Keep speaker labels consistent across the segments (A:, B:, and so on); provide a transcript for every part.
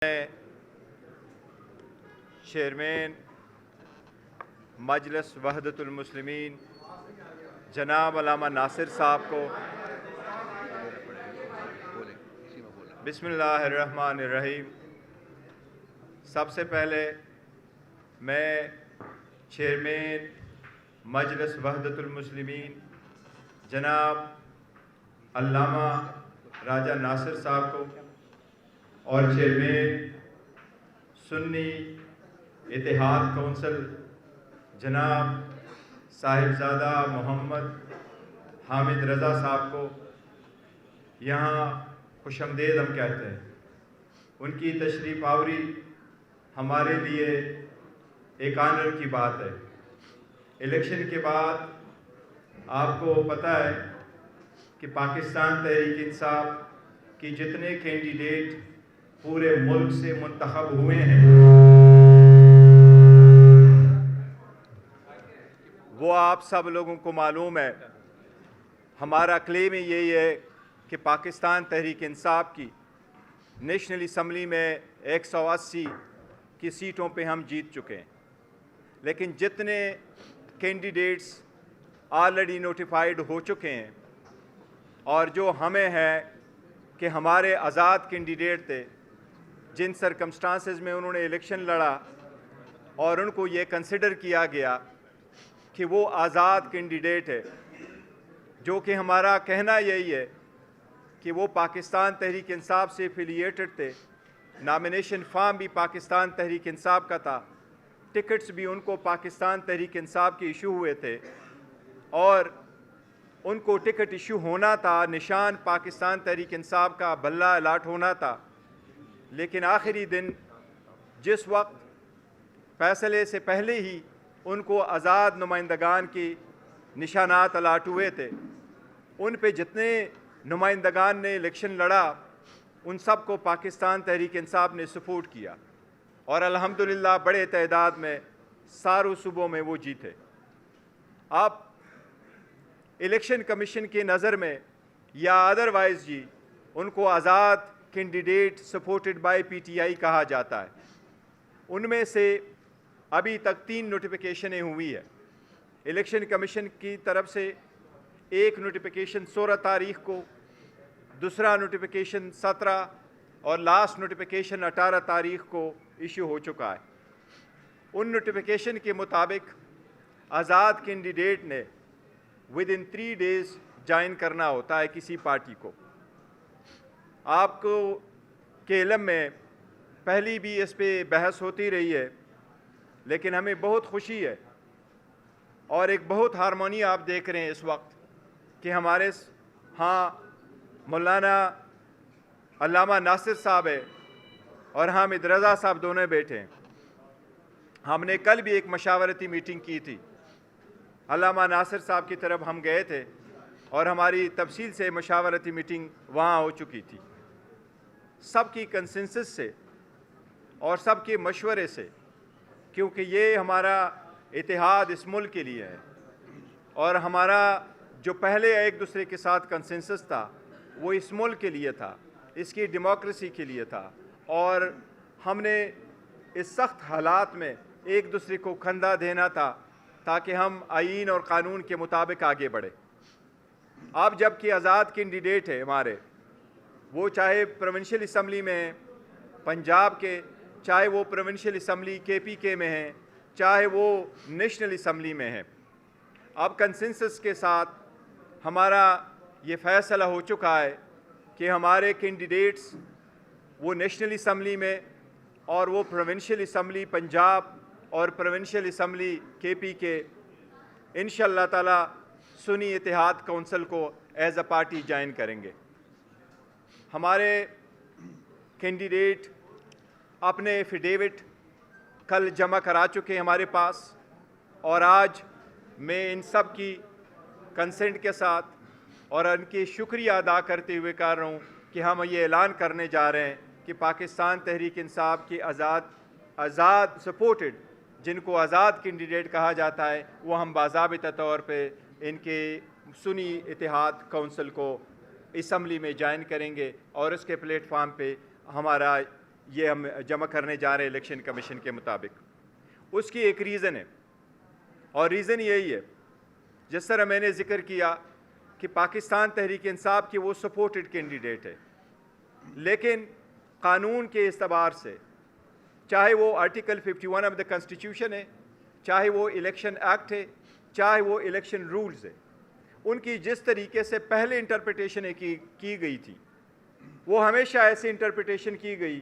A: میں چیئرمین مجلس وحدت المسلمین جناب علامہ ناصر صاحب کو بسم اللہ الرحمن الرحیم سب سے پہلے میں چیئرمین مجلس وحدت المسلمین جناب علامہ راجہ ناصر صاحب کو اور چیئرمین سنی اتحاد کونسل جناب صاحبزادہ محمد حامد رضا صاحب کو یہاں خوش آمدید ہم کہتے ہیں۔ ان کی تشریف آوری ہمارے لیے ایک آنر کی بات ہے۔ الیکشن کے بعد آپ کو پتہ ہے کہ پاکستان تحریک انصاف کی جتنے کینڈیڈیٹ پورے ملک سے منتخب ہوئے ہیں وہ آپ سب لوگوں کو معلوم ہے۔ ہمارا کلیم یہی ہے کہ پاکستان تحریک انصاف کی نیشنل اسمبلی میں 180 کی سیٹوں پہ ہم جیت چکے ہیں، لیکن جتنے کینڈیڈیٹس آلریڈی نوٹیفائیڈ ہو چکے ہیں اور جو ہمیں ہے کہ ہمارے آزاد کینڈیڈیٹ تھے جن سرکمسٹانسز میں انہوں نے الیکشن لڑا اور ان کو یہ کنسیڈر کیا گیا کہ وہ آزاد کینڈیڈیٹ ہے، جو کہ ہمارا کہنا یہی ہے کہ وہ پاکستان تحریک انصاف سے ایفیلیٹڈ تھے، نامینیشن فارم بھی پاکستان تحریک انصاف کا تھا، ٹکٹس بھی ان کو پاکستان تحریک انصاف کے ایشو ہوئے تھے اور ان کو ٹکٹ ایشو ہونا تھا، نشان پاکستان تحریک انصاف کا بلہ الاٹ ہونا تھا، لیکن آخری دن جس وقت فیصلے سے پہلے ہی ان کو آزاد نمائندگان کی نشانات الاٹ ہوئے تھے، ان پہ جتنے نمائندگان نے الیکشن لڑا ان سب کو پاکستان تحریک انصاف نے سپورٹ کیا اور الحمدللہ بڑے تعداد میں ساروں صوبوں میں وہ جیتے۔ اب الیکشن کمیشن کی نظر میں یا ادروائز جی ان کو آزاد candidate supported by P T I کہا جاتا ہے۔ ان میں سے ابھی تک 3 نوٹیفیکیشنیں ہوئی ہے۔ الیکشن کمیشن کی طرف سے ایک نوٹیفیکیشن 16 تاریخ کو، دوسرا نوٹیفیکیشن 17 اور لاسٹ نوٹیفیکیشن 18 تاریخ کو ایشو ہو چکا ہے۔ ان نوٹیفیکیشن کے مطابق آزاد کینڈیڈیٹ نے within 3 days جوائن کرنا ہوتا ہے کسی پارٹی کو۔ آپ کو کے علم میں پہلی بھی اس پہ بحث ہوتی رہی ہے، لیکن ہمیں بہت خوشی ہے اور ایک بہت ہارمونی آپ دیکھ رہے ہیں اس وقت کہ ہمارے ہاں مولانا علامہ ناصر صاحب ہے اور حامد رضا صاحب دونوں بیٹھے ہیں۔ ہم نے کل بھی ایک مشاورتی میٹنگ کی تھی، علامہ ناصر صاحب کی طرف ہم گئے تھے اور ہماری تفصیل سے مشاورتی میٹنگ وہاں ہو چکی تھی۔ سب کی کنسنسس سے اور سب کے مشورے سے، کیونکہ یہ ہمارا اتحاد اس ملک کے لیے ہے اور ہمارا جو پہلے ایک دوسرے کے ساتھ کنسنسس تھا وہ اس ملک کے لیے تھا، اس کی ڈیموکریسی کے لیے تھا اور ہم نے اس سخت حالات میں ایک دوسرے کو کھندا دینا تھا تاکہ ہم آئین اور قانون کے مطابق آگے بڑھیں۔ اب جب کہ آزاد کینڈیڈیٹ ہے ہمارے، وہ چاہے پروونشل اسمبلی میں ہیں پنجاب کے، چاہے وہ پروونشل اسمبلی کے پی کے میں ہیں، چاہے وہ نیشنل اسمبلی میں ہیں، اب کنسنسس کے ساتھ ہمارا یہ فیصلہ ہو چکا ہے کہ ہمارے کینڈیڈیٹس وہ نیشنل اسمبلی میں اور وہ پروونشل اسمبلی پنجاب اور پروونشل اسمبلی کے پی کے انشاءاللہ تعالی سنی اتحاد کونسل کو ایز اے پارٹی جوائن کریں گے۔ ہمارے کینڈیڈیٹ اپنے ایفیڈیوٹ کل جمع کرا چکے ہیں ہمارے پاس اور آج میں ان سب کی کنسنٹ کے ساتھ اور ان کی شکریہ ادا کرتے ہوئے کہہ رہا ہوں کہ ہم یہ اعلان کرنے جا رہے ہیں کہ پاکستان تحریک انصاف کی آزاد سپورٹڈ جن کو آزاد کینڈیڈیٹ کہا جاتا ہے وہ ہم باضابطہ طور پہ ان کے سنی اتحاد کونسل کو اسمبلی میں جوائن کریں گے اور اس کے پلیٹ فارم پہ ہمارا یہ ہم جمع کرنے جا رہے ہیں الیکشن کمیشن کے مطابق. اس کی ایک ریزن ہے، اور ریزن یہی ہے جس طرح میں نے ذکر کیا کہ پاکستان تحریک انصاف کی وہ سپورٹڈ کینڈیڈیٹ ہے، لیکن قانون کے اعتبار سے چاہے وہ آرٹیکل 51 آف دا کنسٹیٹیوشن ہے، چاہے وہ الیکشن ایکٹ ہے، چاہے وہ الیکشن رولز ہے، ان کی جس طریقے سے پہلے انٹرپریٹیشن کی گئی تھی وہ ہمیشہ ایسی انٹرپریٹیشن کی گئی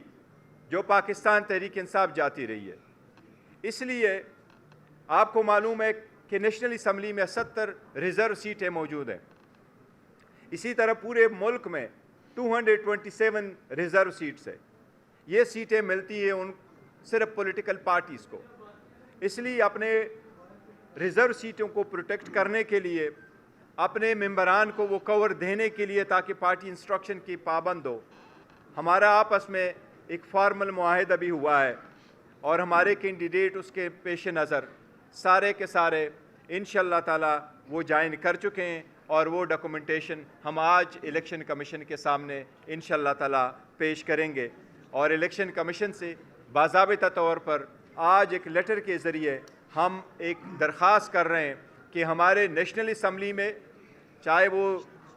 A: جو پاکستان تحریک انصاف جاتی رہی ہے. اس لیے آپ کو معلوم ہے کہ نیشنل اسمبلی میں 70 ریزرو سیٹیں موجود ہیں. اسی طرح پورے ملک میں 227 ریزرو سیٹس ہیں. یہ سیٹیں ملتی ہیں ان صرف پولیٹیکل پارٹیز کو. اس لیے اپنے ریزرو سیٹوں کو پروٹیکٹ کرنے کے لیے، اپنے ممبران کو وہ کور دینے کے لیے تاکہ پارٹی انسٹرکشن کی پابند ہو، ہمارا آپس میں ایک فارمل معاہدہ بھی ہوا ہے، اور ہمارے کینڈیڈیٹ اس کے پیش نظر سارے کے سارے انشاءاللہ تعالی وہ جوائن کر چکے ہیں، اور وہ ڈاکومنٹیشن ہم آج الیکشن کمیشن کے سامنے انشاءاللہ تعالی پیش کریں گے. اور الیکشن کمیشن سے باضابطہ طور پر آج ایک لیٹر کے ذریعے ہم ایک درخواست کر رہے ہیں کہ ہمارے نیشنل اسمبلی میں چاہے وہ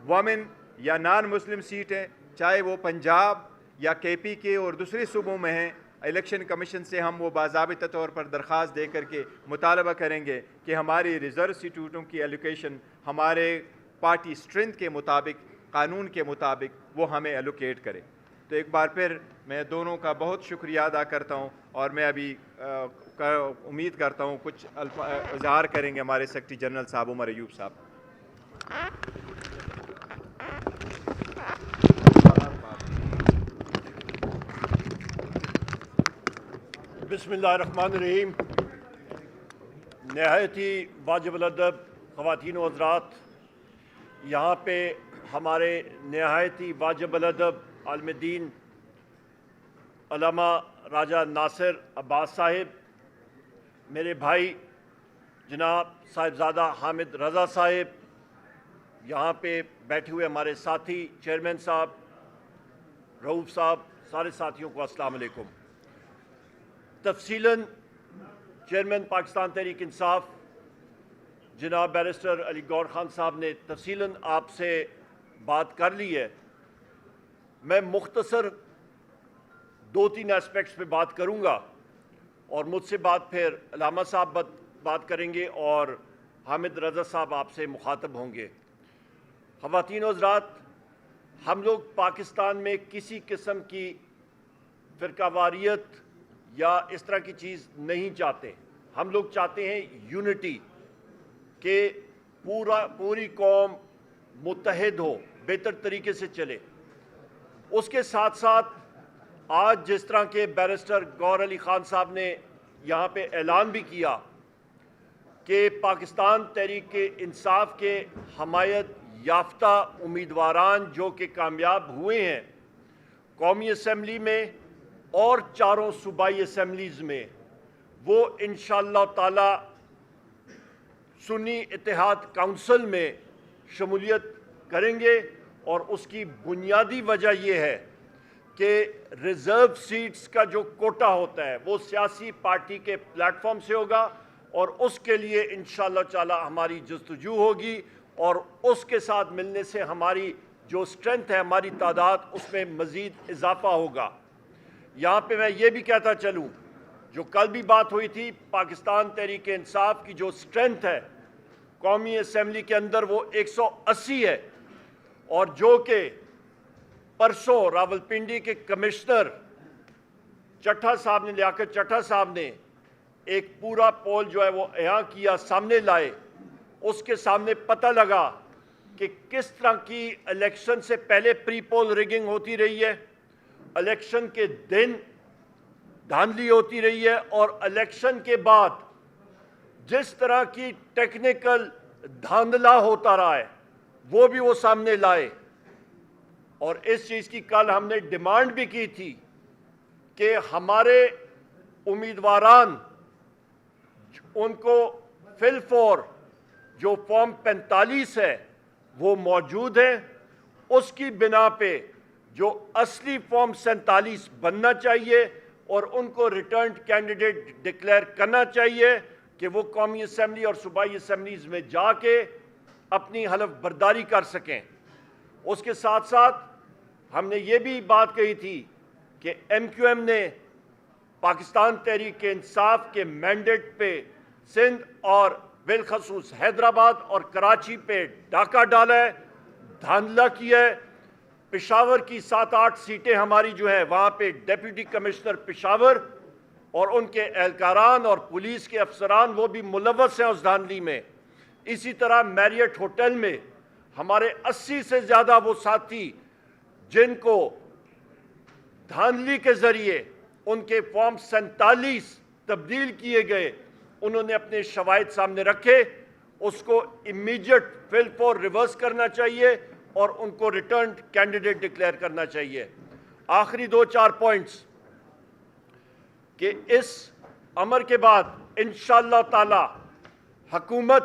A: وومن یا نان مسلم سیٹ ہیں، چاہے وہ پنجاب یا کے پی کے اور دوسرے صوبوں میں ہیں، الیکشن کمیشن سے ہم وہ باضابطہ طور پر درخواست دے کر کے مطالبہ کریں گے کہ ہماری ریزرو سیٹوں کی ایلوکیشن ہمارے پارٹی اسٹرینتھ کے مطابق، قانون کے مطابق وہ ہمیں ایلوکیٹ کرے. تو ایک بار پھر میں دونوں کا بہت شکریہ ادا کرتا ہوں، اور میں ابھی امید کرتا ہوں کچھ اظہار کریں گے ہمارے سیکرٹری جنرل صاحب عمر ایوب صاحب.
B: بسم اللہ الرحمن الرحیم. نہایت ہی واجب الادب خواتین و حضرات، یہاں پہ ہمارے نہایت ہی واجب الادب عالم دین علامہ راجہ ناصر عباس صاحب، میرے بھائی جناب صاحبزادہ حامد رضا صاحب، یہاں پہ بیٹھے ہوئے ہمارے ساتھی چیئرمین صاحب، رؤوف صاحب، سارے ساتھیوں کو السلام علیکم. تفصیلاً چیئرمین پاکستان تحریک انصاف جناب بیرسٹر علی گور خان صاحب نے تفصیلاً آپ سے بات کر لی ہے. میں مختصر 2-3 ایسپیکٹس پہ بات کروں گا، اور مجھ سے بات پھر علامہ صاحب بات کریں گے اور حامد رضا صاحب آپ سے مخاطب ہوں گے. خواتین و حضرات، ہم لوگ پاکستان میں کسی قسم کی فرقہ واریت یا اس طرح کی چیز نہیں چاہتے. ہم لوگ چاہتے ہیں یونٹی، کہ پوری قوم متحد ہو، بہتر طریقے سے چلے. اس کے ساتھ ساتھ آج جس طرح کے بیرسٹر گور علی خان صاحب نے یہاں پہ اعلان بھی کیا کہ پاکستان تحریک انصاف کے حمایت یافتہ امیدواران جو کہ کامیاب ہوئے ہیں قومی اسمبلی میں اور 4 صوبائی اسمبلیز میں، وہ انشاءاللہ تعالی سنی اتحاد کونسل میں شمولیت کریں گے. اور اس کی بنیادی وجہ یہ ہے کہ ریزرو سیٹس کا جو کوٹا ہوتا ہے وہ سیاسی پارٹی کے پلیٹ فارم سے ہوگا، اور اس کے لیے انشاءاللہ تعالی ہماری جستجو ہوگی، اور اس کے ساتھ ملنے سے ہماری جو اسٹرینتھ ہے، ہماری تعداد، اس میں مزید اضافہ ہوگا. یہاں پہ میں یہ بھی کہتا چلوں، جو کل بھی بات ہوئی تھی، پاکستان تحریک انصاف کی جو اسٹرینتھ ہے قومی اسمبلی کے اندر وہ 180 ہے، اور جو کہ پرسوں راولپنڈی کے کمشنر چٹھا صاحب نے، لیاقت چٹھا صاحب نے ایک پورا پول جو ہے وہ یہاں کیا، سامنے لائے. اس کے سامنے پتہ لگا کہ کس طرح کی الیکشن سے پہلے پری پول ریگنگ ہوتی رہی ہے، الیکشن کے دن دھاندلی ہوتی رہی ہے، اور الیکشن کے بعد جس طرح کی ٹیکنیکل دھاندلا ہوتا رہا ہے وہ بھی وہ سامنے لائے. اور اس چیز کی کل ہم نے ڈیمانڈ بھی کی تھی کہ ہمارے امیدواران ان کو فل فور جو فارم 45 ہے وہ موجود ہے. اس کی بنا پہ جو اصلی فارم 47 بننا چاہیے اور ان کو ریٹرنڈ کینڈیڈیٹ ڈکلیئر کرنا چاہیے کہ وہ قومی اسمبلی اور صوبائی اسمبلیز میں جا کے اپنی حلف برداری کر سکیں۔ اس کے ساتھ ساتھ ہم نے یہ بھی بات کہی تھی کہ ایم کیو ایم نے پاکستان تحریک انصاف کے مینڈیٹ پہ سندھ اور بالخصوص حیدرآباد اور کراچی پہ ڈاکہ ڈالا ہے، دھاندلا کیا ہے۔ پشاور کی 7-8 سیٹیں ہماری جو ہیں وہاں پہ ڈیپٹی کمشنر پشاور اور ان کے اہلکاران اور پولیس کے افسران وہ بھی ملوث ہیں اس دھاندلی میں۔ اسی طرح میریٹ ہوٹل میں ہمارے 80 سے زیادہ وہ ساتھی جن کو دھاندلی کے ذریعے ان کے فارم 47 تبدیل کیے گئے، انہوں نے اپنے شواہد سامنے رکھے، اس کو امیڈیٹ فل فور ریورس کرنا چاہیے اور ان کو ریٹرنڈ کینڈیڈیٹ ڈکلیئر کرنا چاہیے۔ آخری 2-4 پوائنٹس کہ اس امر کے بعد انشاءاللہ تعالی حکومت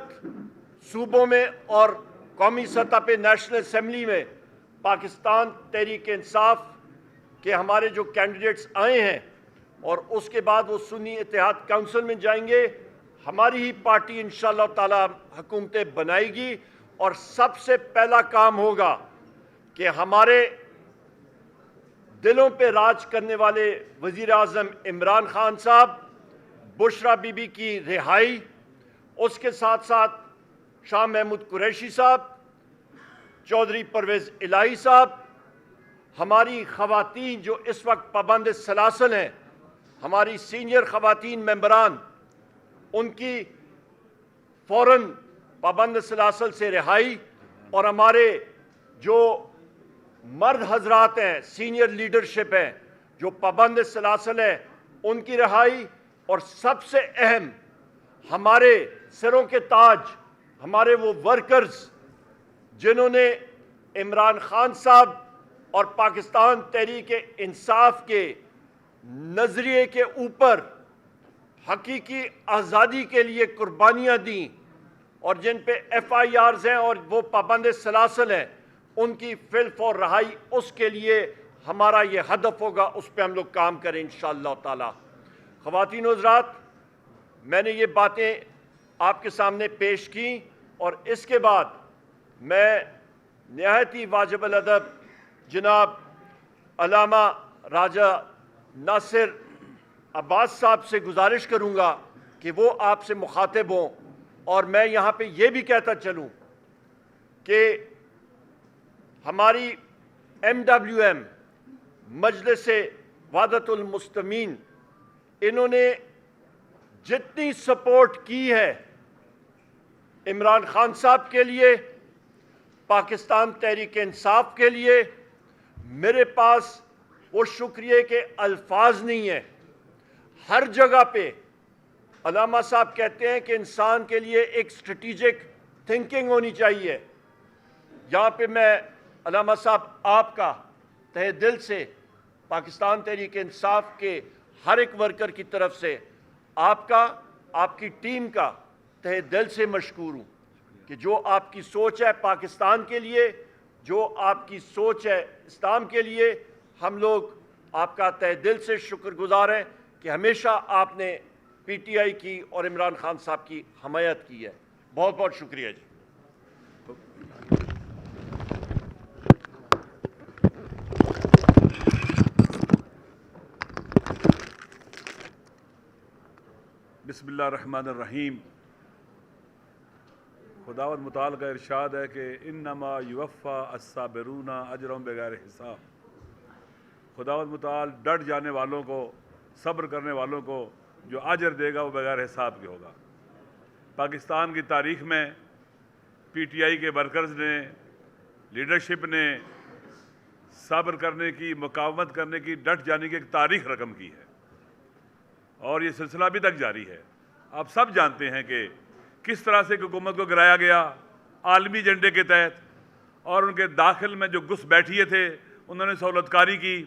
B: صوبوں میں اور قومی سطح پہ نیشنل اسمبلی میں پاکستان تحریک انصاف کے ہمارے جو کینڈیڈیٹس آئے ہیں اور اس کے بعد وہ سنی اتحاد کونسل میں جائیں گے، ہماری ہی پارٹی انشاءاللہ تعالی حکومتیں بنائے گی اور سب سے پہلا کام ہوگا کہ ہمارے دلوں پہ راج کرنے والے وزیر اعظم عمران خان صاحب، بشرا بی بی کی رہائی، اس کے ساتھ ساتھ شاہ محمود قریشی صاحب، چودھری پرویز الہی صاحب، ہماری خواتین جو اس وقت پابند سلاسل ہیں، ہماری سینئر خواتین ممبران، ان کی فوراً پابند سلاسل سے رہائی، اور ہمارے جو مرد حضرات ہیں، سینئر لیڈرشپ ہیں جو پابند سلاسل ہیں، ان کی رہائی، اور سب سے اہم ہمارے سروں کے تاج، ہمارے وہ ورکرز جنہوں نے عمران خان صاحب اور پاکستان تحریک انصاف کے نظریے کے اوپر حقیقی آزادی کے لیے قربانیاں دیں اور جن پہ ایف آئی آرز ہیں اور وہ پابند سلاسل ہیں، ان کی فل فور رہائی، اس کے لیے ہمارا یہ ہدف ہوگا، اس پہ ہم لوگ کام کریں انشاءاللہ تعالی۔ خواتین و حضرات، میں نے یہ باتیں آپ کے سامنے پیش کی، اور اس کے بعد میں نہایت ہی واجب الادب جناب علامہ راجہ ناصر عباس صاحب سے گزارش کروں گا کہ وہ آپ سے مخاطب ہوں، اور میں یہاں پہ یہ بھی کہتا چلوں کہ ہماری ایم ڈبلیو ایم مجلس وحدت المسلمین، انہوں نے جتنی سپورٹ کی ہے عمران خان صاحب کے لیے، پاکستان تحریک انصاف کے لیے، میرے پاس وہ شکریہ کے الفاظ نہیں ہیں۔ ہر جگہ پہ علامہ صاحب کہتے ہیں کہ انسان کے لیے ایک اسٹریٹجک تھنکنگ ہونی چاہیے۔ یہاں پہ میں علامہ صاحب آپ کا تہ دل سے پاکستان تحریک انصاف کے ہر ایک ورکر کی طرف سے آپ کا، آپ کی ٹیم کا تہ دل سے مشکور ہوں کہ جو آپ کی سوچ ہے پاکستان کے لیے، جو آپ کی سوچ ہے اسلام کے لیے، ہم لوگ آپ کا تہ دل سے شکر گزار ہیں کہ ہمیشہ آپ نے پی ٹی آئی کی اور عمران خان صاحب کی حمایت کی ہے۔ بہت بہت شکریہ جی۔
C: بسم اللہ الرحمن الرحیم۔ خداوند متعال کا ارشاد ہے کہ انما یوفی الصابرون اجرهم بغیر حساب۔ خداوند متعال ڈٹ جانے والوں کو، صبر کرنے والوں کو جو اجر دے گا وہ بغیر حساب کے ہوگا۔ پاکستان کی تاریخ میں پی ٹی آئی کے ورکرز نے، لیڈرشپ نے صبر کرنے کی، مقاومت کرنے کی، ڈٹ جانے کی ایک تاریخ رقم کی ہے، اور یہ سلسلہ ابھی تک جاری ہے۔ آپ سب جانتے ہیں کہ کس طرح سے حکومت کو گرایا گیا عالمی ایجنڈے کے تحت، اور ان کے داخل میں جو گھس بیٹھیے تھے انہوں نے سہولت کاری کی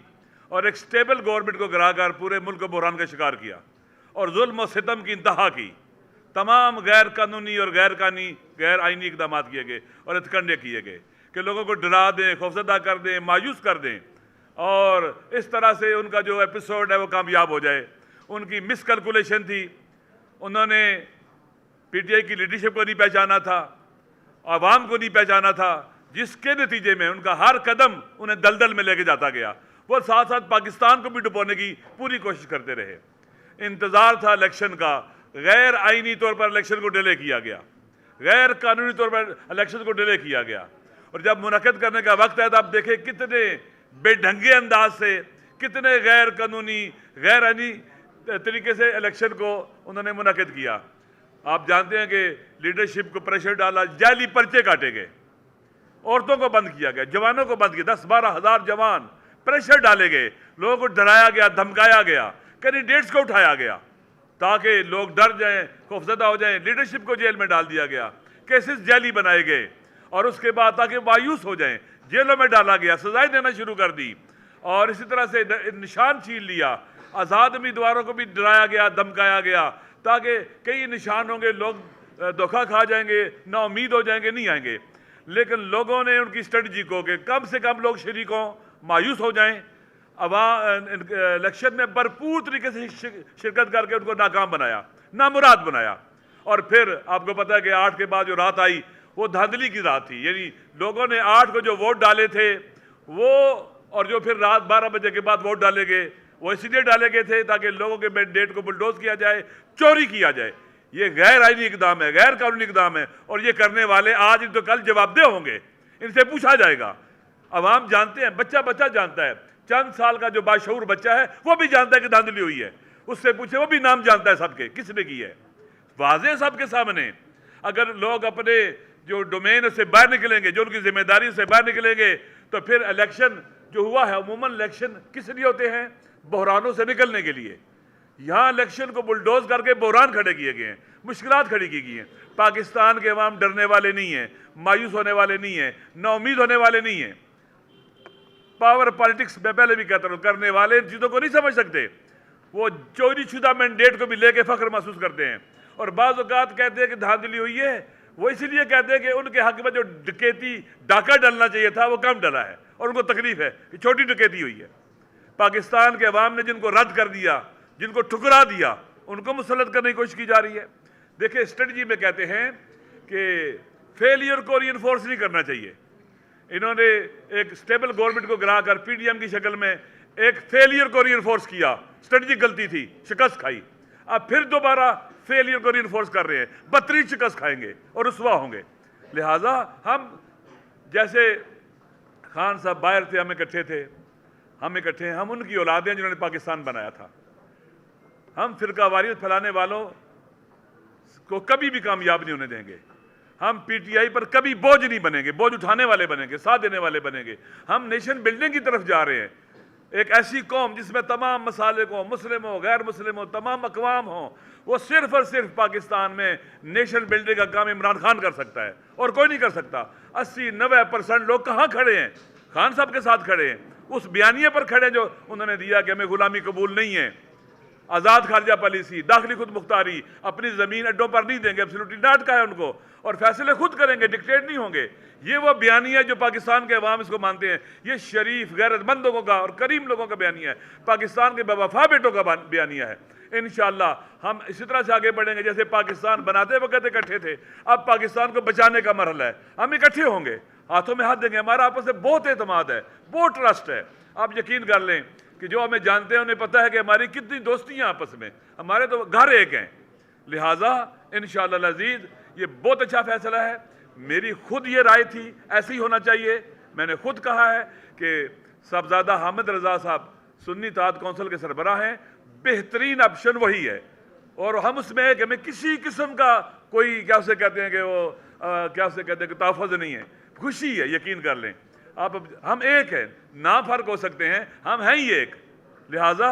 C: اور ایک سٹیبل گورنمنٹ کو گرا کر پورے ملک کو بحران کا شکار کیا اور ظلم و ستم کی انتہا کی۔ تمام غیر قانونی اور غیر آئینی اقدامات کیے گئے اور ہتھکنڈے کیے گئے کہ لوگوں کو ڈرا دیں، خوفزدہ کر دیں، مایوس کر دیں۔ اور اس طرح سے ان کا جو ایپیسوڈ ہے وہ کامیاب ہو جائے. ان کی مس کیلکولیشن تھی, انہوں نے پی ٹی آئی کی لیڈرشپ کو نہیں پہچانا تھا, عوام کو نہیں پہچانا تھا, جس کے نتیجے میں ان کا ہر قدم انہیں دلدل میں لے کے جاتا گیا. وہ ساتھ ساتھ پاکستان کو بھی ڈبونے کی پوری کوشش کرتے رہے. انتظار تھا الیکشن کا, غیر آئینی طور پر الیکشن کو ڈیلے کیا گیا, غیر قانونی طور پر الیکشن کو ڈیلے کیا گیا, اور جب منعقد کرنے کا وقت ہے تو آپ دیکھیں کتنے بے ڈھنگے انداز سے, کتنے غیر قانونی غیر آئینی طریقے سے الیکشن کو انہوں نے منعقد کیا. آپ جانتے ہیں کہ لیڈرشپ کو پریشر ڈالا, جعلی پرچے کاٹے گئے, عورتوں کو بند کیا گیا, جوانوں کو بند کیا, 10-12 ہزار جوان پریشر ڈالے گئے, لوگوں کو ڈرایا گیا, دھمکایا گیا, کینڈیڈیٹس کو اٹھایا گیا تاکہ لوگ ڈر جائیں, خوفزدہ ہو جائیں. لیڈرشپ کو جیل میں ڈال دیا گیا, کیسز جعلی بنائے گئے, اور اس کے بعد تاکہ مایوس ہو جائیں جیلوں میں ڈالا گیا, سزائیں دینا شروع کر دی, اور اسی طرح سے نشان چھین لیا. آزاد امیدواروں کو بھی ڈرایا گیا, دھمکایا گیا تاکہ کئی نشان ہوں گے, لوگ دھوکہ کھا جائیں گے, نا امید ہو جائیں گے, نہیں آئیں گے. لیکن لوگوں نے ان کی اسٹریٹجی کو کہ کم سے کم لوگ شریک ہوں, مایوس ہو جائیں, الیکشن میں بھرپور طریقے سے شرکت کر کے ان کو ناکام بنایا, نامراد بنایا. اور پھر آپ کو پتہ ہے کہ 8 کے بعد جو رات آئی وہ دھاندلی کی رات تھی. یعنی لوگوں نے 8 کو جو ووٹ ڈالے تھے وہ, اور جو پھر رات 12 بجے کے بعد ووٹ ڈالے گئے, وہ اسی لیے ڈالے گئے تھے تاکہ لوگوں کے مینڈیٹ کو بلڈوز کیا جائے, چوری کیا جائے. یہ غیر آئینی اقدام ہے, غیر قانونی اقدام ہے, اور یہ کرنے والے آج تو کل جواب دہ ہوں گے, ان سے پوچھا جائے گا. عوام جانتے ہیں, بچہ جانتا ہے, چند سال کا جو باشعور بچہ ہے وہ بھی جانتا ہے کہ دھاندلی ہوئی ہے. اس سے پوچھے, وہ بھی نام جانتا ہے سب کے, کس نے کی ہے, واضح سب کے سامنے. اگر لوگ اپنے جو ڈومین سے باہر نکلیں گے, جو ان کی ذمہ داری سے باہر نکلیں گے, تو پھر الیکشن جو ہوا ہے, عموماً الیکشن کس لیے ہوتے ہیں؟ بحرانوں سے نکلنے کے لیے. یہاں الیکشن کو بلڈوز کر کے بحران کھڑے کیے گئے ہیں, مشکلات کھڑی کی گئی ہیں. پاکستان کے عوام ڈرنے والے نہیں ہیں, مایوس ہونے والے نہیں ہیں, نا امید ہونے والے نہیں ہیں. پاور پالیٹکس میں پہلے بھی کہتا ہوں, کرنے والے ان چیزوں کو نہیں سمجھ سکتے. وہ چوری شدہ مینڈیٹ کو بھی لے کے فخر محسوس کرتے ہیں, اور بعض اوقات کہتے ہیں کہ دھاندلی ہوئی ہے, وہ اسی لیے کہتے ہیں کہ ان کے حق میں جو ڈکیتی ڈاکہ ڈالنا چاہیے تھا وہ کم ڈلا ہے, اور ان کو تکلیف ہے کہ چھوٹی ڈکیتی ہوئی ہے. پاکستان کے عوام نے جن کو رد کر دیا, جن کو ٹھکرا دیا, ان کو مسلط کرنے کی کوشش کی جا رہی ہے. دیکھیں اسٹریٹجی میں کہتے ہیں کہ فیلئر کو ری انفورس نہیں کرنا چاہیے. انہوں نے ایک اسٹیبل گورنمنٹ کو گرا کر پی ڈی ایم کی شکل میں ایک فیلئر کو ری انفورس کیا. اسٹریٹجی غلطی تھی, شکست کھائی. اب پھر دوبارہ فیلئر کو ری انفورس کر رہے ہیں, بدترین شکست کھائیں گے اور رسوا ہوں گے. لہٰذا ہم جیسے خان صاحب باہر تھے, ہم اکٹھے تھے, ہم اکٹھے ہیں, ہم ان کی اولادیں جنہوں نے پاکستان بنایا تھا. ہم فرقہ واریت پھیلانے والوں کو کبھی بھی کامیاب نہیں ہونے دیں گے. ہم پی ٹی آئی پر کبھی بوجھ نہیں بنیں گے, بوجھ اٹھانے والے بنیں گے, ساتھ دینے والے بنیں گے. ہم نیشن بلڈنگ کی طرف جا رہے ہیں, ایک ایسی قوم جس میں تمام مسالک ہوں, مسلم ہوں, غیر مسلم ہوں, تمام اقوام ہوں. وہ صرف اور صرف پاکستان میں نیشن بلڈنگ کا کام عمران خان کر سکتا ہے, اور کوئی نہیں کر سکتا. 80-90% لوگ کہاں کھڑے ہیں؟ خان صاحب کے ساتھ کھڑے ہیں, اس بیانیے پر کھڑے جو انہوں نے دیا کہ ہمیں غلامی قبول نہیں ہے, آزاد خارجہ پالیسی, داخلی خود مختاری, اپنی زمین اڈوں پر نہیں دیں گے, ایبسولوٹلی ڈاٹ کا ہے ان کو, اور فیصلے خود کریں گے, ڈکٹیٹ نہیں ہوں گے. یہ وہ بیانیہ ہے جو پاکستان کے عوام اس کو مانتے ہیں. یہ شریف غیرت مند لوگوں کا اور کریم لوگوں کا بیانیہ ہے, پاکستان کے بے وفا بیٹوں کا بیانیہ ہے. انشاءاللہ ہم اسی طرح سے آگے بڑھیں گے جیسے پاکستان بناتے وقت اکٹھے تھے. اب پاکستان کو بچانے کا مرحلہ ہے, ہم اکٹھے ہوں گے, ہاتھوں میں ہاتھ دیں گے. ہمارا آپس میں بہت اعتماد ہے, بہت ٹرسٹ ہے. آپ یقین کر لیں کہ جو ہمیں جانتے ہیں انہیں پتہ ہے کہ ہماری کتنی دوستیاں آپس میں, ہمارے تو گھر ایک ہیں. لہٰذا انشاءاللہ العزیز یہ بہت اچھا فیصلہ ہے. میری خود یہ رائے تھی, ایسے ہی ہونا چاہیے. میں نے خود کہا ہے کہ صاحبزادہ حامد رضا صاحب سنی اتحاد کونسل کے سربراہ ہیں, بہترین آپشن وہی ہے. اور ہم اس میں ہے کہ ہمیں کسی قسم کا کوئی کیا اسے کہتے ہیں کہ وہ کیا اسے کہتے ہیں کہ تحفظ نہیں ہے, خوشی ہے, یقین کر لیں. ہم ایک ہیں, نہ فرق ہو سکتے ہیں, ہم ہیں ہی ایک. لہٰذا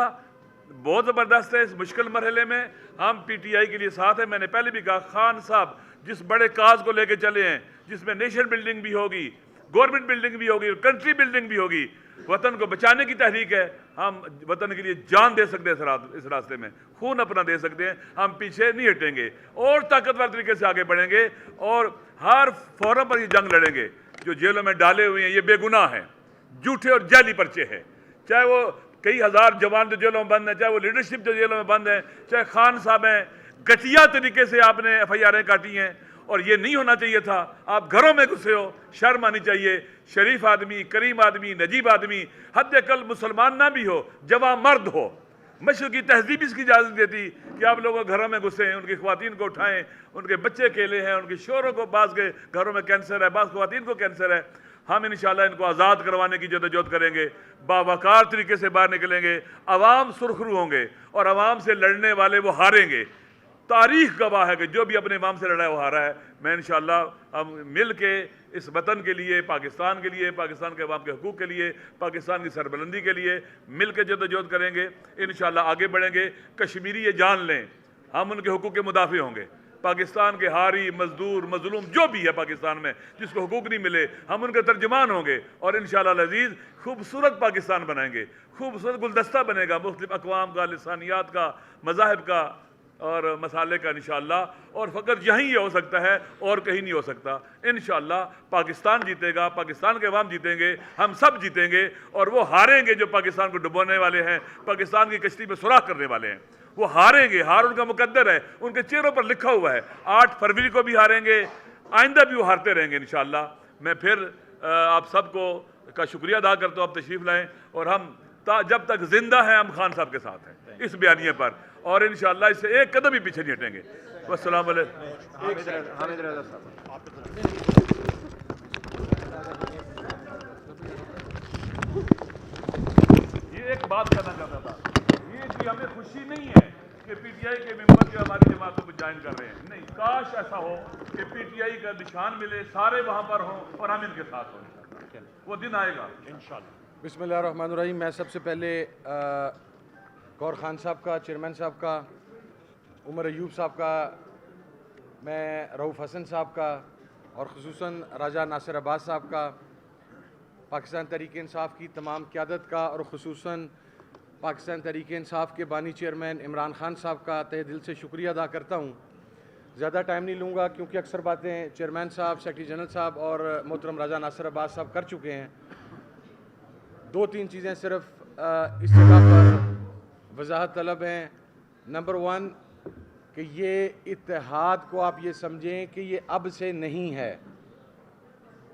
C: بہت زبردست ہے. اس مشکل مرحلے میں ہم پی ٹی آئی کے لیے ساتھ ہیں. میں نے پہلے بھی کہا, خان صاحب جس بڑے کاز کو لے کے چلے ہیں, جس میں نیشن بلڈنگ بھی ہوگی, گورنمنٹ بلڈنگ بھی ہوگی, کنٹری بلڈنگ بھی ہوگی, وطن کو بچانے کی تحریک ہے. ہم وطن کے لیے جان دے سکتے ہیں, اس راستے میں خون اپنا دے سکتے ہیں. ہم پیچھے نہیں ہٹیں گے اور طاقتور طریقے سے آگے بڑھیں گے, اور ہر فورم پر یہ جنگ لڑیں گے. جو جیلوں میں ڈالے ہوئے ہیں یہ بے گناہ ہیں, جھوٹے اور جعلی پرچے ہیں. چاہے وہ کئی ہزار جوان جو جیلوں میں بند ہیں، چاہے وہ لیڈرشپ جو جیلوں میں بند ہیں، چاہے خان صاحب ہیں، گھٹیا طریقے سے آپ نے ایف آئی آریں کاٹی ہیں، اور یہ نہیں ہونا چاہیے تھا. آپ گھروں میں گھسے ہو، شرم آنی چاہیے. شریف آدمی، کریم آدمی، نجیب آدمی، حد اقل مسلمان نہ بھی ہو، جوان مرد ہو. مشرق کی تہذیب اس کی اجازت دیتی کہ آپ لوگوں گھروں میں گھسیں، ان کی خواتین کو اٹھائیں، ان کے بچے اکیلے ہیں، ان کے شوہروں کو، بعض کے گھروں میں کینسر ہے، بعض خواتین کو کینسر ہے. ہم انشاءاللہ ان کو آزاد کروانے کی جدوجہد کریں گے، باوقار طریقے سے باہر نکلیں گے. عوام سرخرو ہوں گے اور عوام سے لڑنے والے وہ ہاریں گے. تاریخ گواہ ہے کہ جو بھی اپنے امام سے لڑا ہے وہ ہارا ہے. میں انشاءاللہ ہم مل کے اس وطن کے لیے، پاکستان کے لیے، پاکستان کے عوام کے حقوق کے لیے، پاکستان کی سربلندی کے لیے مل کے جدوجہد کریں گے. انشاءاللہ آگے بڑھیں گے. کشمیری یہ جان لیں ہم ان کے حقوق کے مدافع ہوں گے. پاکستان کے ہاری، مزدور، مظلوم جو بھی ہے پاکستان میں جس کو حقوق نہیں ملے، ہم ان کے ترجمان ہوں گے، اور انشاءاللہ العزیز خوبصورت پاکستان بنائیں گے. خوبصورت گلدستہ بنے گا مختلف اقوام کا، لسانیات کا، مذاہب کا اور مسالے کا انشاءاللہ. اور فقط یہیں یہ ہو سکتا ہے اور کہیں نہیں ہو سکتا. انشاءاللہ پاکستان جیتے گا، پاکستان کے عوام جیتیں گے، ہم سب جیتیں گے. اور وہ ہاریں گے جو پاکستان کو ڈبونے والے ہیں، پاکستان کی کشتی میں سوراخ کرنے والے ہیں. وہ ہاریں گے. ہار ان کا مقدر ہے، ان کے چہروں پر لکھا ہوا ہے. 8 فروری کو بھی ہاریں گے، آئندہ بھی وہ ہارتے رہیں گے انشاءاللہ. میں پھر آپ سب کو کا شکریہ ادا کرتا ہوں. آپ تشریف لائیں، اور ہم جب تک زندہ ہیں ہم خان صاحب کے ساتھ ہیں اس بیانیے پر، اور انشاءاللہ اس سے ایک قدم بھی پیچھے نہیں ہٹیں گے. والسلام علیکم.
A: حامد رضا صاحب.
C: یہ ایک بات کرنا چاہتا تھا، یہ کہ ہمیں خوشی نہیں ہے کہ پی ٹی آئی کے ممبر جو ہماری جماعتوں کو جوائن کر رہے ہیں. نہیں، کاش ایسا ہو کہ پی ٹی آئی کا نشان ملے، سارے وہاں پر ہوں اور ہم ان کے ساتھ ہوں. وہ دن آئے گا انشاءاللہ.
D: بسم اللہ الرحمن الرحیم. میں سب سے پہلے غور خان صاحب کا، چیئرمین صاحب کا، عمر ایوب صاحب کا، میں رؤوف حسن صاحب کا، اور خصوصاً راجہ ناصر عباس صاحب کا، پاکستان تحریک انصاف کی تمام قیادت کا، اور خصوصاً پاکستان تحریک انصاف کے بانی چیئرمین عمران خان صاحب کا تہ دل سے شکریہ ادا کرتا ہوں. زیادہ ٹائم نہیں لوں گا کیونکہ اکثر باتیں چیئرمین صاحب، سیکرٹری جنرل صاحب اور محترم راجہ ناصر عباس صاحب کر چکے ہیں. 2-3 چیزیں صرف اس جگہ پر وضاحت طلب ہیں. نمبر 1 کہ یہ اتحاد کو آپ یہ سمجھیں کہ یہ اب سے نہیں ہے.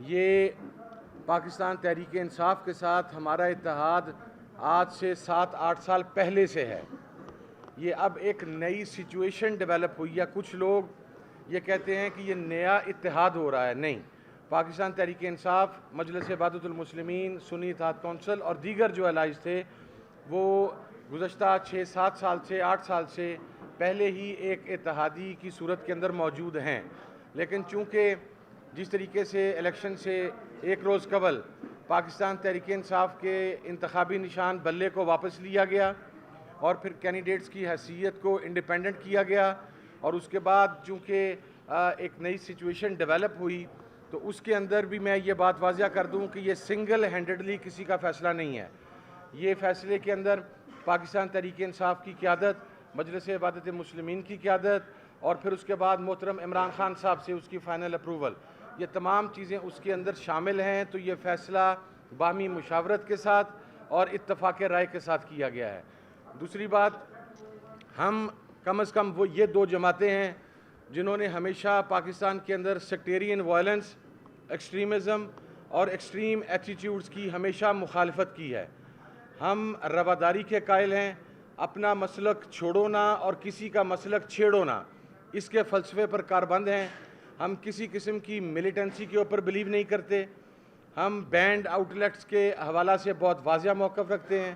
D: یہ پاکستان تحریک انصاف کے ساتھ ہمارا اتحاد آج سے 7-8 سال پہلے سے ہے. یہ اب ایک نئی سچویشن ڈیولپ ہوئی ہے. کچھ لوگ یہ کہتے ہیں کہ یہ نیا اتحاد ہو رہا ہے. نہیں، پاکستان تحریک انصاف، مجلس اتحاد المسلمین، سنی اتحاد کونسل اور دیگر جو الائز تھے وہ گزشتہ 6-7 سال سے 8 سال سے پہلے ہی ایک اتحادی کی صورت کے اندر موجود ہیں. لیکن چونکہ جس طریقے سے الیکشن سے ایک روز قبل پاکستان تحریک انصاف کے انتخابی نشان بلے کو واپس لیا گیا اور پھر کینڈیڈیٹس کی حیثیت کو انڈیپینڈنٹ کیا گیا، اور اس کے بعد چونکہ ایک نئی سچویشن ڈیولپ ہوئی، تو اس کے اندر بھی میں یہ بات واضح کر دوں کہ یہ سنگل ہینڈڈلی کسی کا فیصلہ نہیں ہے. یہ فیصلے کے اندر پاکستان تحریک انصاف کی قیادت، مجلس عبادت مسلمین کی قیادت، اور پھر اس کے بعد محترم عمران خان صاحب سے اس کی فائنل اپروول، یہ تمام چیزیں اس کے اندر شامل ہیں. تو یہ فیصلہ باہمی مشاورت کے ساتھ اور اتفاق رائے کے ساتھ کیا گیا ہے. دوسری بات، ہم کم از کم وہ یہ 2 جماعتیں ہیں جنہوں نے ہمیشہ پاکستان کے اندر سیکٹیرین وائلنس، ایکسٹریمزم اور ایکسٹریم ایٹیٹیوڈز کی ہمیشہ مخالفت کی ہے. ہم رواداری کے قائل ہیں. اپنا مسلک چھوڑو نہ اور کسی کا مسلک چھیڑو نہ، اس کے فلسفے پر کاربند ہیں. ہم کسی قسم کی ملیٹنسی کے اوپر بلیو نہیں کرتے. ہم بینڈ آؤٹ لیٹس کے حوالہ سے بہت واضح موقف رکھتے ہیں.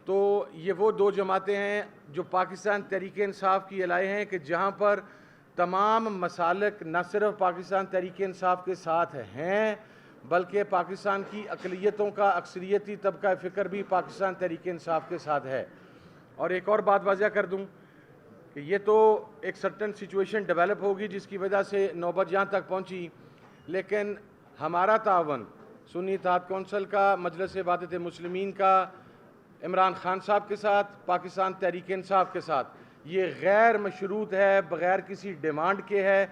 D: تو یہ وہ 2 جماعتیں ہیں جو پاکستان تحریک انصاف کی الائے ہیں کہ جہاں پر تمام مسالک نہ صرف پاکستان تحریک انصاف کے ساتھ ہیں بلکہ پاکستان کی اقلیتوں کا اکثریتی طبقہ فکر بھی پاکستان تحریک انصاف کے ساتھ ہے. اور ایک اور بات واضح کر دوں کہ یہ تو ایک سرٹن سچویشن ڈیولپ ہوگی جس کی وجہ سے نوبت یہاں تک پہنچی، لیکن ہمارا تعاون سنی اتحاد کونسل کا، مجلس عبادت مسلمین کا، عمران خان صاحب کے ساتھ، پاکستان تحریک انصاف کے ساتھ، یہ غیر مشروط ہے، بغیر کسی ڈیمانڈ کے ہے.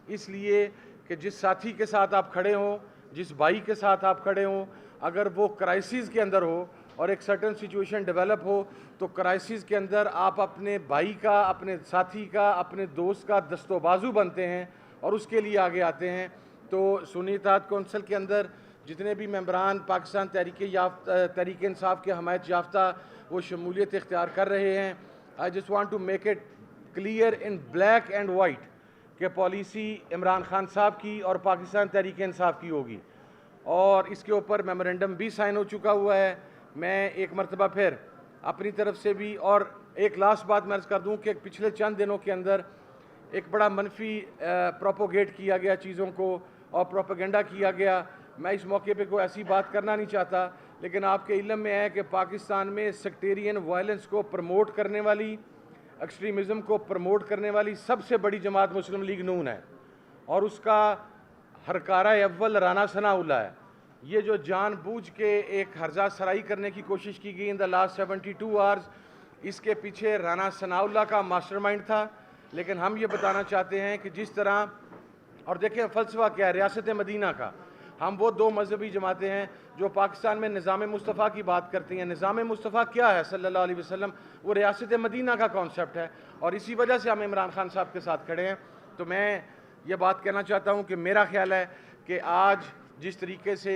D: اس لیے کہ جس ساتھی کے ساتھ آپ کھڑے ہوں، جس بھائی کے ساتھ آپ کھڑے ہوں، اگر وہ کرائسس کے اندر ہو اور ایک سرٹن سچویشن ڈیولپ ہو تو کرائسس کے اندر آپ اپنے بھائی کا، اپنے ساتھی کا، اپنے دوست کا دست و بازو بنتے ہیں اور اس کے لیے آگے آتے ہیں. تو سنی اتحاد کونسل کے اندر جتنے بھی ممبران پاکستان تحریک انصاف کے حمایت یافتہ وہ شمولیت اختیار کر رہے ہیں. I just want to make it clear in black and white کہ پالیسی عمران خان صاحب کی اور پاکستان تحریک انصاف کی ہوگی اور اس کے اوپر میمورنڈم بھی سائن ہو چکا ہوا ہے. میں ایک مرتبہ پھر اپنی طرف سے بھی اور ایک لاسٹ بات میں عرض کر دوں کہ پچھلے چند دنوں کے اندر ایک بڑا منفی پروپوگیٹ کیا گیا چیزوں کو اور پروپیگنڈا کیا گیا. میں اس موقع پہ کوئی ایسی بات کرنا نہیں چاہتا، لیکن آپ کے علم میں ہے کہ پاکستان میں سیکٹیرین وائلنس کو پروموٹ کرنے والی، ایکسٹریمزم کو پروموٹ کرنے والی سب سے بڑی جماعت مسلم لیگ نون ہے اور اس کا ہرکارہ اول رانا ثناءاللہ ہے. یہ جو جان بوجھ کے ایک ہرزہ سرائی کرنے کی کوشش کی گئی ان دا لاسٹ 72 آورز، اس کے پیچھے رانا ثناءاللہ کا ماسٹر مائنڈ تھا. لیکن ہم یہ بتانا چاہتے ہیں کہ جس طرح، اور دیکھیں فلسفہ کیا ہے ریاست مدینہ کا، ہم وہ دو مذہبی جماعتیں ہیں جو پاکستان میں نظام مصطفیٰ کی بات کرتی ہیں. نظام مصطفیٰ کیا ہے صلی اللہ علیہ وسلم؟ وہ ریاست مدینہ کا کانسیپٹ ہے اور اسی وجہ سے ہم عمران خان صاحب کے ساتھ کھڑے ہیں. تو میں یہ بات کہنا چاہتا ہوں کہ میرا خیال ہے کہ آج جس طریقے سے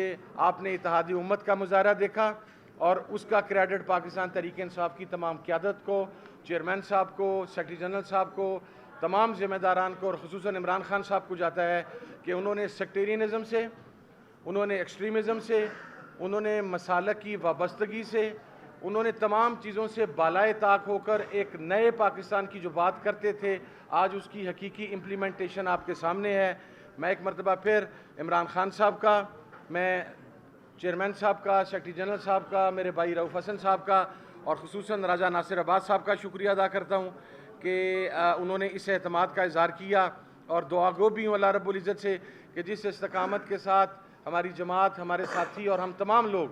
D: آپ نے اتحادی امت کا مظاہرہ دیکھا اور اس کا کریڈٹ پاکستان تحریک انصاف کی تمام قیادت کو، چیئرمین صاحب کو، سیکرٹری جنرل صاحب کو، تمام ذمہ داران کو اور خصوصاً عمران خان صاحب کو جاتا ہے کہ انہوں نے سیکٹیرینزم سے، انہوں نے ایکسٹریمزم سے، انہوں نے مسالک کی وابستگی سے، انہوں نے تمام چیزوں سے بالائے طاق ہو کر ایک نئے پاکستان کی جو بات کرتے تھے آج اس کی حقیقی امپلیمنٹیشن آپ کے سامنے ہے. میں ایک مرتبہ پھر عمران خان صاحب کا، میں چیئرمین صاحب کا، سیکرٹری جنرل صاحب کا، میرے بھائی رؤف حسن صاحب کا اور خصوصاً راجہ ناصر عباس صاحب کا شکریہ ادا کرتا ہوں کہ انہوں نے اس اعتماد کا اظہار کیا اور دعا گو بھی ہوں اللہ رب العزت سے کہ جس استقامت کے ساتھ ہماری جماعت، ہمارے ساتھی اور ہم تمام لوگ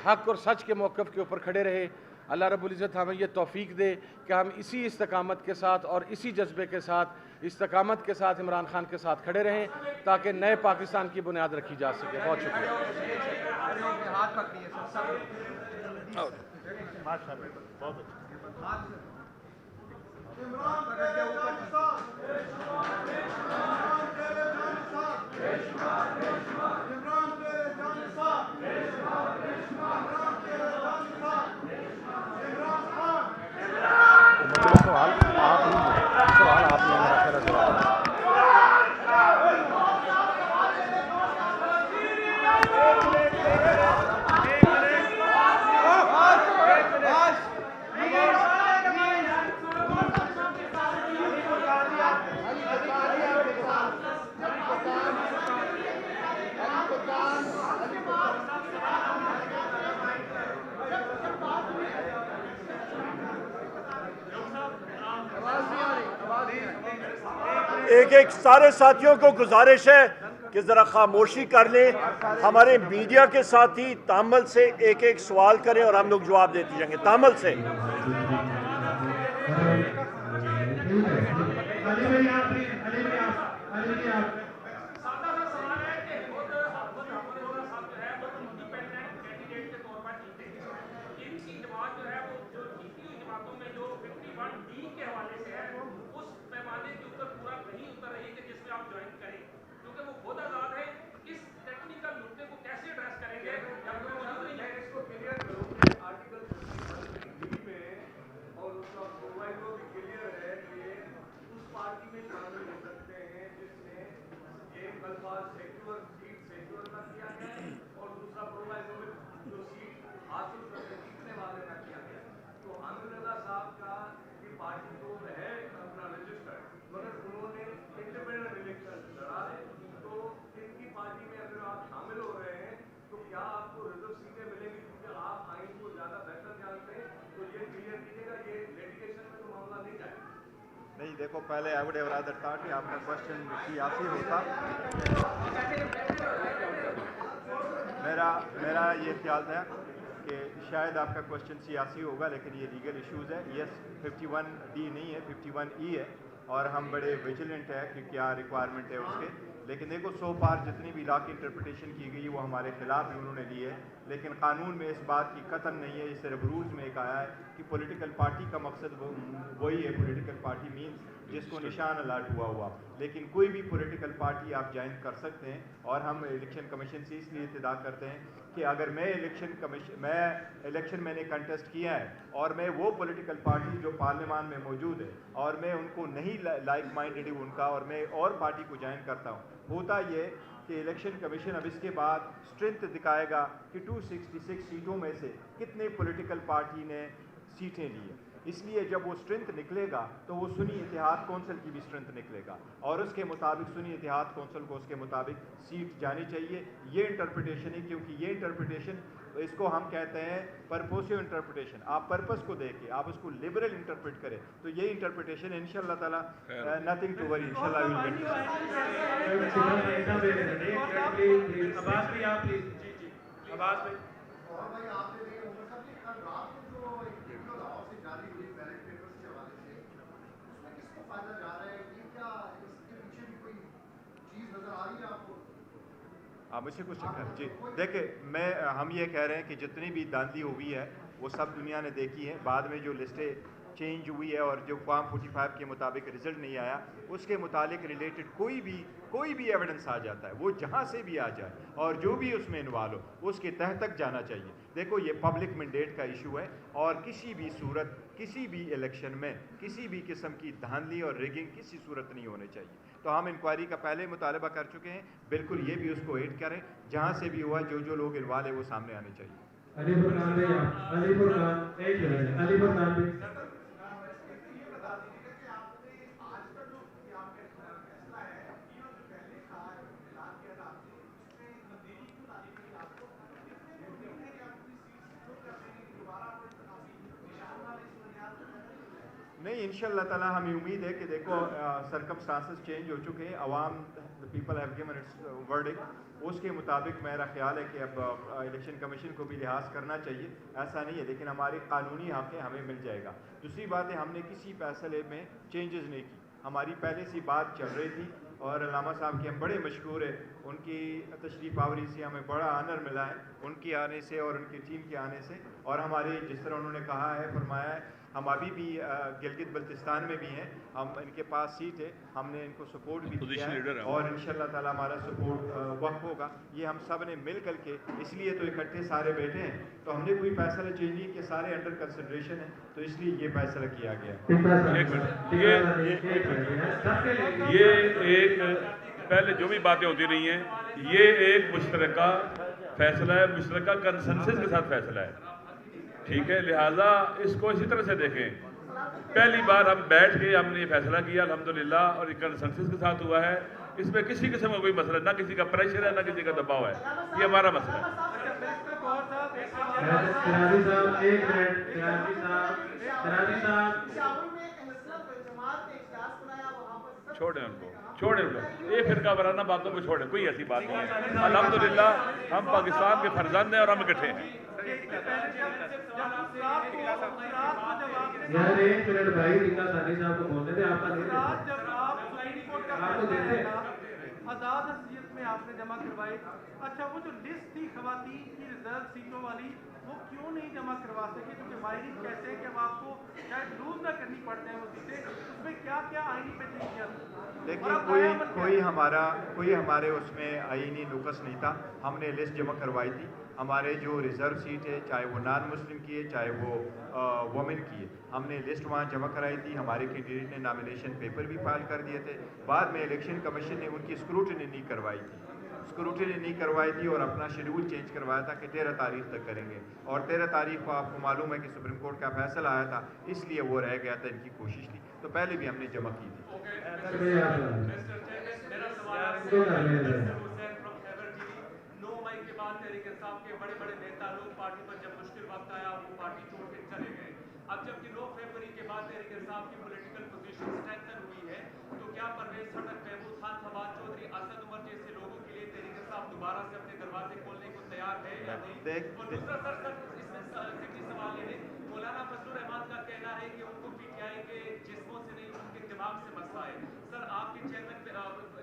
D: حق اور سچ کے موقف کے اوپر کھڑے رہے. اللہ رب العزت ہمیں یہ توفیق دے کہ ہم اسی استقامت کے ساتھ اور اسی جذبے کے ساتھ، استقامت کے ساتھ عمران خان کے ساتھ کھڑے رہیں تاکہ نئے پاکستان کی بنیاد رکھی جا سکے. بہت شکریہ.
B: ایک سارے ساتھیوں کو گزارش ہے کہ ذرا خاموشی کر لیں. ہمارے میڈیا کے ساتھی تامل سے ایک ایک سوال کریں اور ہم لوگ جواب دیتے جائیں گے. تامل سے
A: نہیں دیکھو پہلے I would have rather thought کہ آپ کا کوشچن سیاسی ہوتا. میرا یہ خیال تھا کہ شاید آپ کا کوشچن سیاسی ہوگا لیکن یہ لیگل ایشوز ہے. یس 51D نہیں ہے 51E ہے اور ہم بڑے ویجیلنٹ ہیں کہ کیا ریکوائرمنٹ ہے اس کے. لیکن دیکھو سو پار جتنی بھی لا کی انٹرپریٹیشن کی گئی وہ ہمارے خلاف بھی انہوں نے لی ہے، لیکن قانون میں اس بات کی قطعاً نہیں ہے، یہ صرف رولز میں ایک آیا ہے کہ پولیٹیکل پارٹی کا مقصد وہی ہے، پولیٹیکل پارٹی مینس جس کو نشان الاٹ ہوا، لیکن کوئی بھی پولیٹیکل پارٹی آپ جوائن کر سکتے ہیں، اور ہم الیکشن کمیشن سے اس لیے اتدا کرتے ہیں کہ اگر میں الیکشن میں نے کنٹیسٹ کیا ہے اور میں وہ پولیٹیکل پارٹی جو پارلیمان میں موجود ہے اور میں ان کو نہیں لائک مائنڈڈ ہوں ان کا، اور میں اور پارٹی کو جوائن کرتا ہوں، ہوتا یہ کہ الیکشن کمیشن اب اس کے بعد اسٹرینتھ دکھائے گا کہ 266 سیٹوں میں سے کتنے پولیٹیکل پارٹی نے سیٹیں لی ہیں، اس لیے جب وہ اسٹرینتھ نکلے گا تو وہ سنی اتحاد کونسل کی بھی اسٹرینتھ نکلے گا، اور اس کے مطابق سنی اتحاد کونسل کو اس کے مطابق سیٹ جانی چاہیے، یہ انٹرپریٹیشن ہے، کیونکہ یہ انٹرپریٹیشن اس کو ہم کہتے ہیں پرپوسیو انٹرپریٹیشن، آپ پرپس کو دیکھ کے آپ اس کو لبرل انٹرپریٹ کریں تو یہ انٹرپریٹیشن ہے، انشاءاللہ تعالیٰ نتھنگ ٹو وری، انشاءاللہ آپ مجھ سے کچھ جی دیکھیں ہم یہ کہہ رہے ہیں کہ جتنی بھی دھاندلی ہوئی ہے وہ سب دنیا نے دیکھی ہے، بعد میں جو لسٹیں چینج ہوئی ہے اور جو فارم 45 کے مطابق رزلٹ نہیں آیا اس کے متعلق ریلیٹڈ کوئی بھی ایویڈنس آ جاتا ہے، وہ جہاں سے بھی آ جائے اور جو بھی اس میں انوالو ہو اس کے تہ تک جانا چاہیے۔ دیکھو یہ پبلک مینڈیٹ کا ایشو ہے، اور کسی بھی صورت کسی بھی الیکشن میں کسی بھی قسم کی دھاندلی اور ریگنگ کسی صورت نہیں ہونے چاہیے، تو ہم انکوائری کا پہلے مطالبہ کر چکے ہیں، بالکل یہ بھی اس کو ایڈ کریں، جہاں سے بھی ہوا جو لوگ انوالو ہے وہ سامنے آنے چاہیے۔ نہیں انشاءاللہ تعالیٰ ہمیں امید ہے کہ دیکھو سرکمسٹانسز چینج ہو چکے ہیں، عوام people have given its verdict, اس کے مطابق میرا خیال ہے کہ اب الیکشن کمیشن کو بھی لحاظ کرنا چاہیے، ایسا نہیں ہے، لیکن ہماری قانونی حق ہے ہمیں مل جائے گا۔ دوسری بات ہے ہم نے کسی فیصلے میں چینجز نہیں کی، ہماری پہلے سے بات چل رہی تھی، اور علامہ صاحب کے ہم بڑے مشہور ہیں، ان کی تشریف آوری سے ہمیں بڑا آنر ملا ہے، ان کے آنے سے اور ان کی ٹیم کے آنے سے، اور ہمارے جس طرح انہوں نے کہا ہے فرمایا ہے ہم ابھی بھی گلگت بلتستان میں بھی ہیں، ہم ان کے پاس سیٹ ہے، ہم نے ان کو سپورٹ بھی کیا ہے، اور انشاءاللہ تعالیٰ ہمارا سپورٹ وقت ہوگا، یہ ہم سب نے مل کر کے اس لیے تو اکٹھے سارے بیٹھے ہیں، تو ہم نے کوئی فیصلہ چینج نہیں کہ سارے انڈر کنسیڈریشن ہیں، تو اس لیے یہ فیصلہ کیا گیا۔
C: یہ ایک پہلے جو بھی باتیں ہوتی رہی ہیں یہ ایک مشترکہ فیصلہ ہے، مشترکہ کنسنسس کے ساتھ فیصلہ ہے، ٹھیک ہے، لہٰذا اس کو اسی طرح سے دیکھیں، پہلی بار ہم بیٹھ کے ہم نے یہ فیصلہ کیا الحمدللہ، اور یہ کنسنسس کے ساتھ ہوا ہے، اس میں کسی قسم کا کوئی مسئلہ، نہ کسی کا پریشر ہے نہ کسی کا دباؤ ہے، یہ ہمارا مسئلہ ہے۔ چھوڑیں ان کو، یہ فرقہ وارانہ باتوں کو چھوڑیں، کوئی ایسی بات نہیں ہے، الحمدللہ ہم پاکستان کے فرزند ہیں اور ہم اکٹھے ہیں۔
E: یار ایک منٹ بھائی رکا ثانی صاحب کو بولنے دیں، آپ کا
F: آزاد حیثیت میں آپ نے جمع کروائی، اچھا وہ جو لسٹ تھی خواتین کی ریزرو سیٹوں والی وہ کیوں نہیں جمع کروا سکے؟ کیونکہ ماہرین کہتے ہیں کہ اب آپ کو شاید لوز نہ کرنی پڑتے ہیں وہ سیٹیں، اس میں کیا کیا آئینی پیچیدگیاں تھیں؟
A: دیکھیں کوئی ہمارے اس میں آئینی نقص نہیں تھا، ہم نے لسٹ جمع کروائی تھی، ہمارے جو ریزرو سیٹ ہے چاہے وہ نان مسلم کی ہے چاہے وہ وومن کی ہے، ہم نے لسٹ وہاں جمع کرائی تھی، ہمارے کینڈیڈیٹ نے نامینیشن پیپر بھی فائل کر دیے تھے، بعد میں الیکشن کمیشن نے ان کی اسکروٹنی نہیں کروائی تھی اور اپنا شیڈول چینج کروایا تھا کہ 13 تاریخ تک کریں گے، اور 13 تاریخ کو آپ کو معلوم ہے کہ سپریم کورٹ کا فیصلہ آیا تھا، اس لیے وہ رہ گیا تھا، ان کی کوشش تھی، تو پہلے بھی ہم نے جمع کی تھی۔
G: بڑے بڑے نیتا لوگ پارٹی پر جب مشکل وقت آیا وہ پارٹی چھوڑ کے چلے گئے، اب جبکہ 9 فروری کے بعد تحریک انصاف کی پولیٹیکل پوزیشن اسٹرینتھن ہوئی ہے، تو کیا پرویز خٹک، محمود خان فواد چودھری، اسد عمر جیسے لوگوں کے لیے تحریک انصاف دوبارہ سے اپنے دروازے کھولنے کو تیار ہے یا نہیں؟ اور دوسرا سر اس میں ذکری سوال یہ ہے، مولانا فضل الرحمان کا کہنا ہے کہ ان کو پی ٹی آئی کے جسموں سے نہیں ان کے دماغ سے مسئلہ ہے، سر آپ کے چیئرمین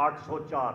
B: 804।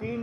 B: 3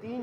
B: 3